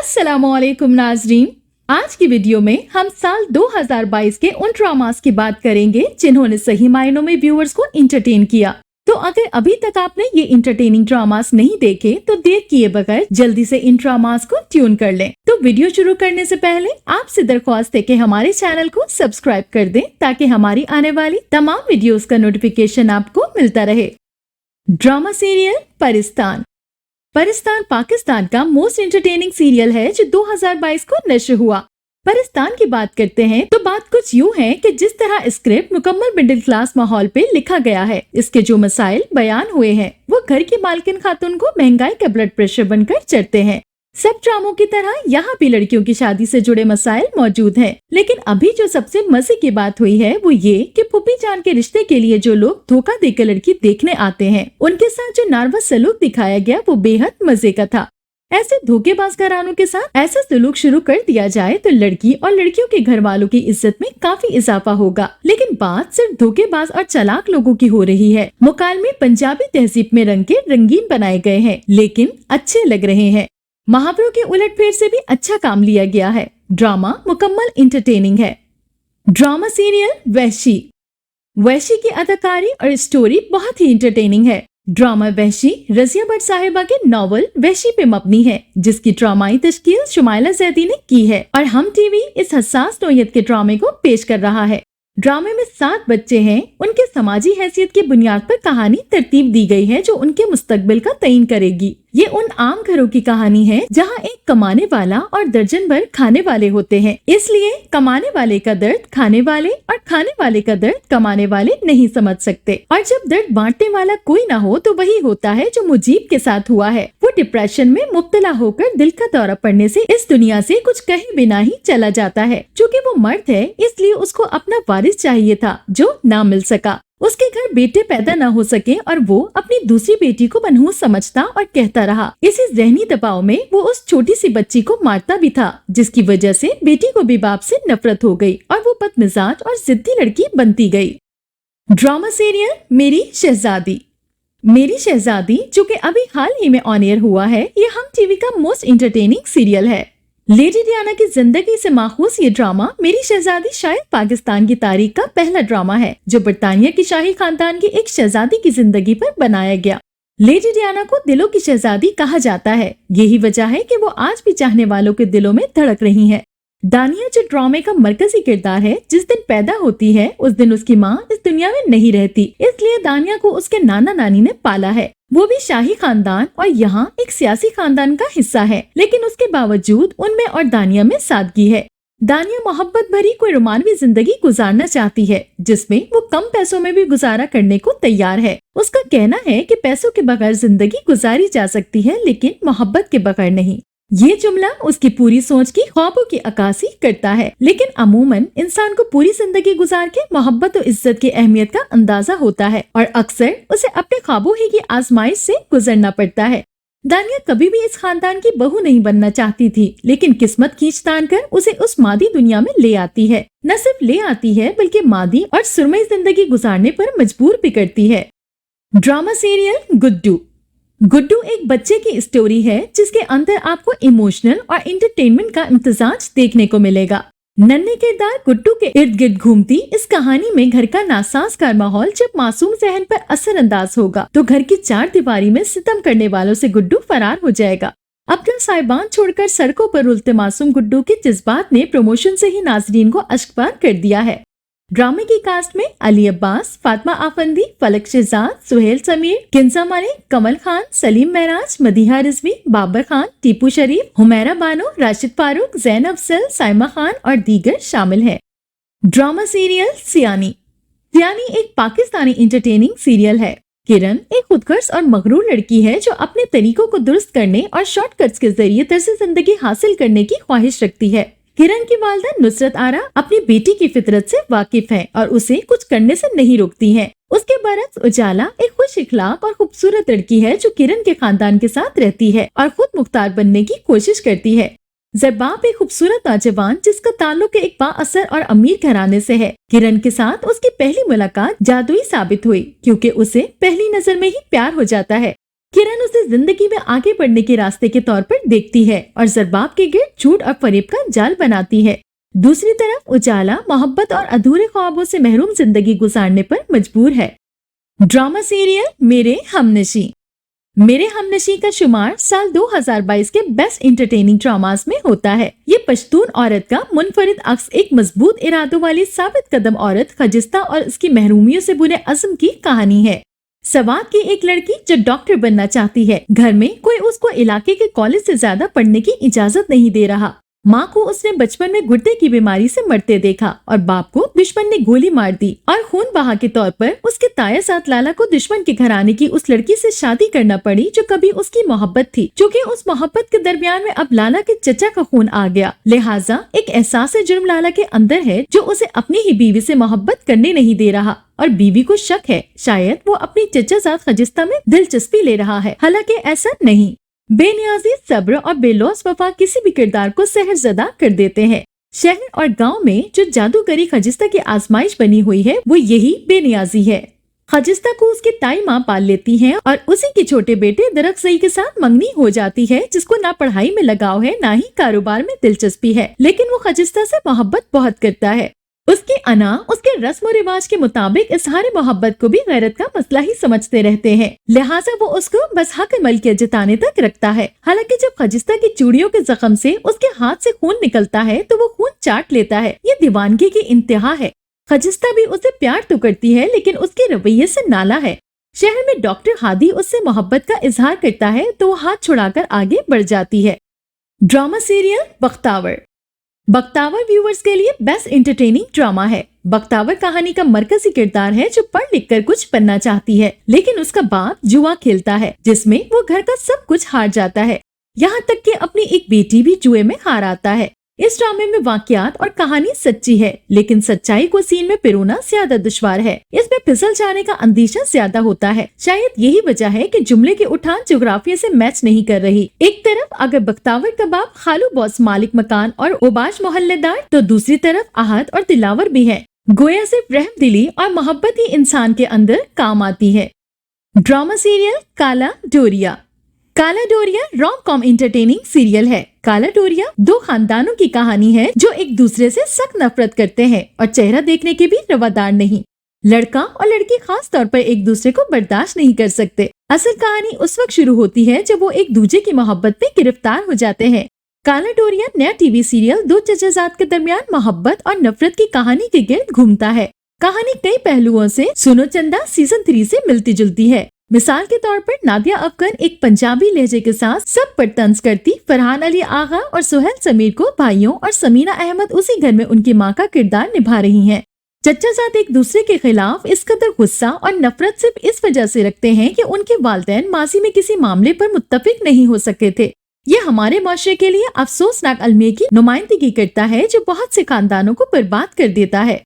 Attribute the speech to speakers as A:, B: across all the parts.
A: अस्सलामुअलैकुम नाजरीन, आज की वीडियो में हम साल 2022 के उन ड्रामास की बात करेंगे जिन्होंने सही मायनों में व्यूअर्स को इंटरटेन किया। तो अगर अभी तक आपने ये इंटरटेनिंग ड्रामास नहीं देखे तो देर किए बगैर जल्दी से इन ड्रामास को ट्यून कर लें। तो वीडियो शुरू करने से पहले आपसे दरख्वास्त है कि हमारे चैनल को सब्सक्राइब कर दें ताकि हमारी आने वाली तमाम वीडियोस का नोटिफिकेशन आपको मिलता रहे। ड्रामा सीरियल परिस्तान पाकिस्तान का मोस्ट एंटरटेनिंग सीरियल है जो 2022 को नश्र हुआ। परिस्तान की बात करते हैं तो बात कुछ यूँ है कि जिस तरह स्क्रिप्ट मुकम्मल मिडिल क्लास माहौल पे लिखा गया है, इसके जो मसाइल बयान हुए हैं वो घर की मालकिन खातून को महंगाई का ब्लड प्रेशर बनकर चढ़ते हैं। सब ड्रामों की तरह यहाँ भी लड़कियों की शादी से जुड़े मसाइल मौजूद हैं। लेकिन अभी जो सबसे मजे की बात हुई है वो ये कि फूफी जान के रिश्ते के लिए जो लोग धोखा देकर लड़की देखने आते हैं, उनके साथ जो नार्वस सलूक दिखाया गया वो बेहद मजे का था। ऐसे धोखेबाज घरानों के साथ ऐसा सलूक शुरू कर दिया जाए तो लड़की और लड़कियों के घर वालों की इज्जत में काफी इजाफा होगा। लेकिन बात सिर्फ धोखेबाज और चालाक लोगों की हो रही है। मुकालमे पंजाबी तहजीब में रंग के रंगीन बनाए गए हैं लेकिन अच्छे लग रहे हैं। मुहावरों के उलटफेर से भी अच्छा काम लिया गया है। ड्रामा मुकम्मल इंटरटेनिंग है। ड्रामा सीरियल वहशी की अदाकारी और स्टोरी बहुत ही इंटरटेनिंग है। ड्रामा वहशी रजिया भट्ट साहिबा के नॉवल वहशी पे मबनी है, जिसकी ड्रामाई तश्कील शुमाइला जैदी ने की है और हम टीवी इस हसास नौयत के ड्रामे को पेश कर रहा है। ड्रामे में 7 बच्चे हैं। उनके समाजी हैसियत की बुनियाद पर कहानी तरतीब दी गई है जो उनके मुस्तकबिल का तयन करेगी। ये उन आम घरों की कहानी है जहाँ एक कमाने वाला और दर्जन भर खाने वाले होते हैं। इसलिए कमाने वाले का दर्द खाने वाले और खाने वाले का दर्द कमाने वाले नहीं समझ सकते। और जब दर्द बांटने वाला कोई ना हो तो वही होता है जो मुजीब के साथ हुआ है। वो डिप्रेशन में मुब्तला होकर दिल का दौरा पड़ने से इस दुनिया से कुछ कहे बिना ही चला जाता है। चूँकि वो मर्द है इसलिए उसको अपना वारिस चाहिए था जो ना मिल सका। उसके घर बेटे पैदा न हो सके और वो अपनी दूसरी बेटी को मनहूस समझता और कहता रहा। इसी जहनी दबाव में वो उस छोटी सी बच्ची को मारता भी था, जिसकी वजह से बेटी को भी बाप से नफरत हो गई और वो बदमिजाज और जिद्दी लड़की बनती गई। ड्रामा सीरियल मेरी शहजादी जो कि अभी हाल ही में ऑन एयर हुआ है, ये हम टीवी का मोस्ट इंटरटेनिंग सीरियल है। लेडी डियाना की जिंदगी से माखूज ये ड्रामा मेरी शहजादी शायद पाकिस्तान की तारीख का पहला ड्रामा है जो बरतानिया की शाही खानदान की एक शहजादी की जिंदगी पर बनाया गया। लेडी डियाना को दिलों की शहजादी कहा जाता है। यही वजह है कि वो आज भी चाहने वालों के दिलों में धड़क रही है। दानिया जो ड्रामे का मरकजी किरदार है, जिस दिन पैदा होती है उस दिन उसकी माँ इस दुनिया में नहीं रहती, इसलिए दानिया को उसके नाना नानी ने पाला है। वो भी शाही खानदान और यहाँ एक सियासी खानदान का हिस्सा है, लेकिन उसके बावजूद उनमें और दानिया में सादगी है। दानिया मोहब्बत भरी कोई रोमानवी जिंदगी गुजारना चाहती है जिसमें वो कम पैसों में भी गुजारा करने को तैयार है। उसका कहना है कि पैसों के बगैर जिंदगी गुजारी जा सकती है लेकिन मोहब्बत के बगैर नहीं। ये जुमला उसकी पूरी सोच की ख्वाबों की अक्कासी करता है, लेकिन अमूमन इंसान को पूरी जिंदगी गुजार के मोहब्बत और इज्जत की अहमियत का अंदाजा होता है और अक्सर उसे अपने ख्वाबों ही की आजमाइश से गुजरना पड़ता है। दानिया कभी भी इस खानदान की बहू नहीं बनना चाहती थी, लेकिन किस्मत खींच तान कर उसे उस मादी दुनिया में ले आती है। न सिर्फ ले आती है बल्कि मादी और सुरमई जिंदगी गुजारने पर मजबूर भी करती है। ड्रामा सीरियल गुड्डू एक बच्चे की स्टोरी है जिसके अंदर आपको इमोशनल और इंटरटेनमेंट का इम्तिजाज देखने को मिलेगा। नन्हे किरदार गुड्डू के इर्द गिर्द घूमती इस कहानी में घर का नासाजगार माहौल जब मासूम जहन पर असर अंदाज होगा तो घर की 4 दीवारी में सितम करने वालों से गुड्डू फरार हो जाएगा। अपना साहिबान छोड़कर सड़कों पर रुलते मासूम गुड्डू के जज्बात ने प्रमोशन से ही नाजरीन को अश्कबार कर दिया है। ड्रामे की कास्ट में अली अब्बास, फातिमा आफंदी, फलक शहजाद, सुहेल समीर, किंजा मलिक, कमल खान, सलीम महराज, मदीहा रिजवी, बाबर खान, टीपू शरीफ, हुमैरा बानो, राशिद फारूक, जैन अफजल, साइमा खान और दीगर शामिल हैं। ड्रामा सीरियल सियानी एक पाकिस्तानी इंटरटेनिंग सीरियल है। किरण एक खुदगर्ज और मगरूर लड़की है जो अपने तरीकों को दुरुस्त करने और शॉर्टकट्स के जरिए तर्ज जिंदगी हासिल करने की ख्वाहिश रखती है। किरण की वालिदा नुसरत आरा अपनी बेटी की फितरत से वाकिफ है और उसे कुछ करने से नहीं रोकती हैं। उसके बरक्स उजाला एक खुश इखलाक और खूबसूरत लड़की है जो किरण के खानदान के साथ रहती है और खुद मुख्तार बनने की कोशिश करती है। जरबाब एक खूबसूरत नौजवान जिसका ताल्लुक एक बाअसर और अमीर घराने से है। किरण के साथ उसकी पहली मुलाकात जादुई साबित हुई क्योंकि उसे पहली नजर में ही प्यार हो जाता है। किरण उसे जिंदगी में आगे बढ़ने के रास्ते के तौर पर देखती है और ज़रबाब के गिर्द झूठ और फरेब का जाल बनाती है। दूसरी तरफ उजाला मोहब्बत और अधूरे ख्वाबों से महरूम जिंदगी गुजारने पर मजबूर है। ड्रामा सीरियल मेरे हमनशी। मेरे हमनशी का शुमार साल 2022 के बेस्ट इंटरटेनिंग ड्रामास में होता है। ये पश्तून औरत का मुनफरिद अक्स एक मजबूत इरादों वाली साबित कदम औरत खजिस्ता और उसकी महरूमियों से बुरे अज़्म की कहानी है। सवात की एक लड़की जो डॉक्टर बनना चाहती है, घर में कोई उसको इलाके के कॉलेज से ज्यादा पढ़ने की इजाजत नहीं दे रहा। माँ को उसने बचपन में गुर्दे की बीमारी से मरते देखा और बाप को दुश्मन ने गोली मार दी और खून बहा के तौर पर उसके ताया साथ लाला को दुश्मन के घराने की उस लड़की से शादी करना पड़ी जो कभी उसकी मोहब्बत थी। क्योंकि उस मोहब्बत के दरमियान में अब लाला के चचा का खून आ गया, लिहाजा एक एहसास जुर्म लाला के अंदर है जो उसे अपनी ही बीवी से मोहब्बत करने नहीं दे रहा और बीवी को शक है शायद वो अपनी चचा साथ खजिस्ता में दिलचस्पी ले रहा है, हालांकि ऐसा नहीं। बेनियाजी, सब्र और बेलौस वफा किसी भी किरदार को सहरज़दा कर देते हैं। शहर और गांव में जो जादूगरी खजिस्ता की आजमाइश बनी हुई है वो यही बेनियाजी है। खजिस्ता को उसकी ताई माँ पाल लेती हैं और उसी के छोटे बेटे दरख्त के साथ मंगनी हो जाती है, जिसको ना पढ़ाई में लगाव है ना ही कारोबार में दिलचस्पी है, लेकिन वो खजिस्ता से मोहब्बत बहुत करता है। उसकी अना उसके रस्म और रिवाज के मुताबिक इजहार मोहब्बत को भी गैरत का मसला ही समझते रहते हैं, लिहाजा वो उसको बस हक मलकियत जताने तक रखता है। हालांकि जब खजिस्ता की चूड़ियों के जख्म से उसके हाथ से खून निकलता है तो वो खून चाट लेता है। ये दीवानगी की इंतहा है। खजिस्ता भी उसे प्यार तो करती है लेकिन उसके रवैये से नाला है। शहर में डॉक्टर हादी उससे मोहब्बत का इजहार करता है तो वो हाथ छुड़ाकर आगे बढ़ जाती है। Drama serial Bakhtawar. Bakhtawar viewers के लिए बेस्ट इंटरटेनिंग ड्रामा है। बख्तावर कहानी का मरकजी किरदार है जो पढ़ लिख कर कुछ बनना चाहती है, लेकिन उसका बाप जुआ खेलता है जिसमें वो घर का सब कुछ हार जाता है, यहाँ तक कि अपनी एक बेटी भी जुए में हार आता है। इस ड्रामे में वाकयात और कहानी सच्ची है, लेकिन सच्चाई को सीन में पिरोना ज्यादा दुश्वार है। इसमें फिसल जाने का अंदेशा ज्यादा होता है। शायद यही वजह है कि जुमले की उठान जोग्राफिया से मैच नहीं कर रही। एक तरफ अगर बख्तावर का बाप खालू बॉस मालिक मकान और ओबाश मोहल्लेदार, तो दूसरी तरफ आहद और दिलावर भी है। गोया सिर्फ रहम दिली और मोहब्बत ही इंसान के अंदर काम आती है। ड्रामा सीरियल काला डोरिया। काला डोरिया रोम कॉम इंटरटेनिंग सीरियल है। काला डोरिया दो खानदानों की कहानी है जो एक दूसरे से सख्त नफरत करते हैं और चेहरा देखने के भी रवादार नहीं। लड़का और लड़की खास तौर पर एक दूसरे को बर्दाश्त नहीं कर सकते। असल कहानी उस वक्त शुरू होती है जब वो एक दूसरे की मोहब्बत में गिरफ्तार हो जाते हैं। काला डोरिया नया टीवी सीरियल दो चचाजाद के दरमियान मोहब्बत और नफरत की कहानी के गिर्द घूमता है। कहानी कई पहलुओं से सुनो चंदा सीजन 3 से मिलती जुलती है। मिसाल के तौर पर नादिया अफगन एक पंजाबी लहजे के साथ सब पर तंज करती फरहान अली आगा और सुहेल समीर को भाइयों और समीना अहमद उसी घर में उनकी माँ का किरदार निभा रही हैं। चचाजाद एक दूसरे के खिलाफ इस कदर गुस्सा और नफरत सिर्फ इस वजह से रखते हैं कि उनके वालिदैन माजी में किसी मामले पर मुत्तफिक नहीं हो सके थे। ये हमारे माशरे के लिए अफसोसनाक अलमिया की नुमाइंदगी करता है जो बहुत से खानदानों को बर्बाद कर देता है।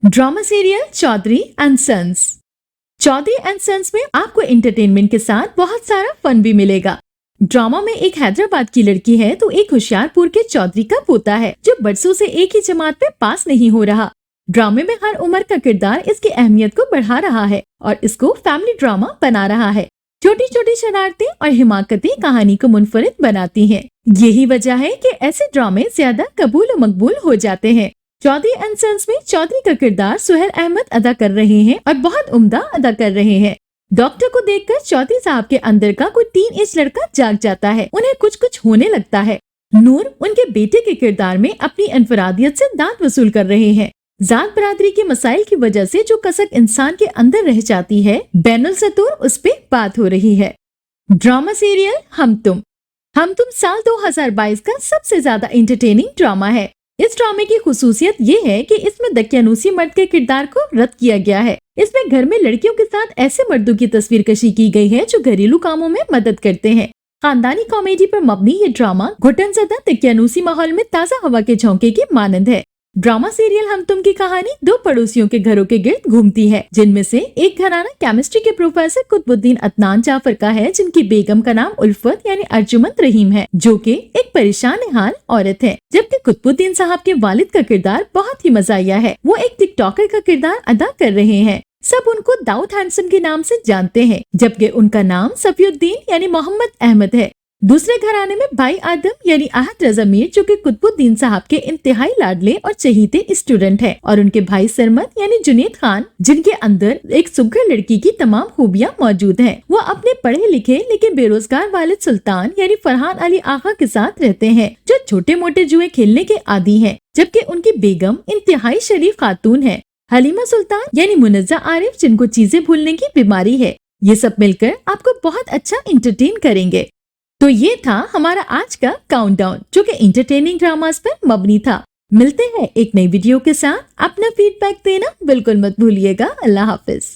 A: Drama serial Chaudhry and sons. Chaudhry and sons में आपको एंटरटेनमेंट के साथ बहुत सारा फन भी मिलेगा। ड्रामा में एक हैदराबाद की लड़की है तो एक होशियारपुर के चौधरी का पोता है जो बरसों से एक ही जमात में पास नहीं हो रहा। ड्रामे में हर उम्र का किरदार इसकी अहमियत को बढ़ा रहा है और इसको फैमिली ड्रामा बना रहा है। छोटी छोटी शरारतें और हिमाकतें कहानी को मुनफरिद बनाती हैं। यही वजह है कि ऐसे ड्रामे ज्यादा कबूल और मकबूल हो जाते हैं। चौधरी एंड सन्स में चौधरी का किरदार सुहेल अहमद अदा कर रहे हैं और बहुत उम्दा अदा कर रहे हैं। डॉक्टर को देखकर चौधरी साहब के अंदर का कोई टीन एज लड़का जाग जाता है, उन्हें कुछ कुछ होने लगता है। नूर उनके बेटे के किरदार में अपनी अनफरादियत से दांत वसूल कर रहे हैं। जात बरादरी के मसाइल की वजह से जो कसक इंसान के अंदर रह जाती है, बैनुल सतूर उस पे बात हो रही है। ड्रामा सीरियल हम तुम साल 2022 का सबसे ज्यादा एंटरटेनिंग ड्रामा है। इस ड्रामे की खुसूसियत ये है कि इसमें दकियानूसी मर्द के किरदार को रद्द किया गया है। इसमें घर में लड़कियों के साथ ऐसे मर्दों की तस्वीर कशी की गई है जो घरेलू कामों में मदद करते हैं। खानदानी कॉमेडी पर मबनी ये ड्रामा घुटनज़दा दकियानूसी माहौल में ताज़ा हवा के झोंके की मानंद है। ड्रामा सीरियल हम तुम की कहानी दो पड़ोसियों के घरों के गिर्द घूमती है, जिनमें से एक घराना केमिस्ट्री के प्रोफेसर कुतुबुद्दीन अदनान जाफर का है, जिनकी बेगम का नाम उल्फत यानी अर्जुमंद रहीम है, जो कि एक परेशान हाल औरत है। जबकि कुतुबुद्दीन साहब के वालिद का किरदार बहुत ही मजाया है। वो एक टिकटॉकर का किरदार अदा कर रहे हैं। सब उनको दाऊद हैंडसम के नाम से जानते हैं, जबकि उनका नाम सफीउद्दीन यानी मोहम्मद अहमद है। दूसरे घराने में भाई आदम यानी अहद रजा मीर, जो कि कुतुबुद्दीन साहब के इंतहाई लाडले और चहीते स्टूडेंट हैं, और उनके भाई सरमद यानी जुनेद खान, जिनके अंदर एक सुघड़ लड़की की तमाम खूबियां मौजूद हैं। वो अपने पढ़े लिखे लेकिन बेरोजगार वालिद सुल्तान यानी फरहान अली आगा के साथ रहते हैं, जो छोटे मोटे जुए खेलने के आदी हैं, जबकि उनकी बेगम इंतहाई शरीफ खातून है, हलीमा सुल्तान यानी मुनज्जा आरिफ, जिनको चीजें भूलने की बीमारी है। ये सब मिलकर आपको बहुत अच्छा इंटरटेन करेंगे। तो ये था हमारा आज का काउंटडाउन, जो कि इंटरटेनिंग ड्रामास पर मबनी था। मिलते हैं एक नई वीडियो के साथ। अपना फीडबैक देना बिल्कुल मत भूलिएगा। अल्लाह हाफिज।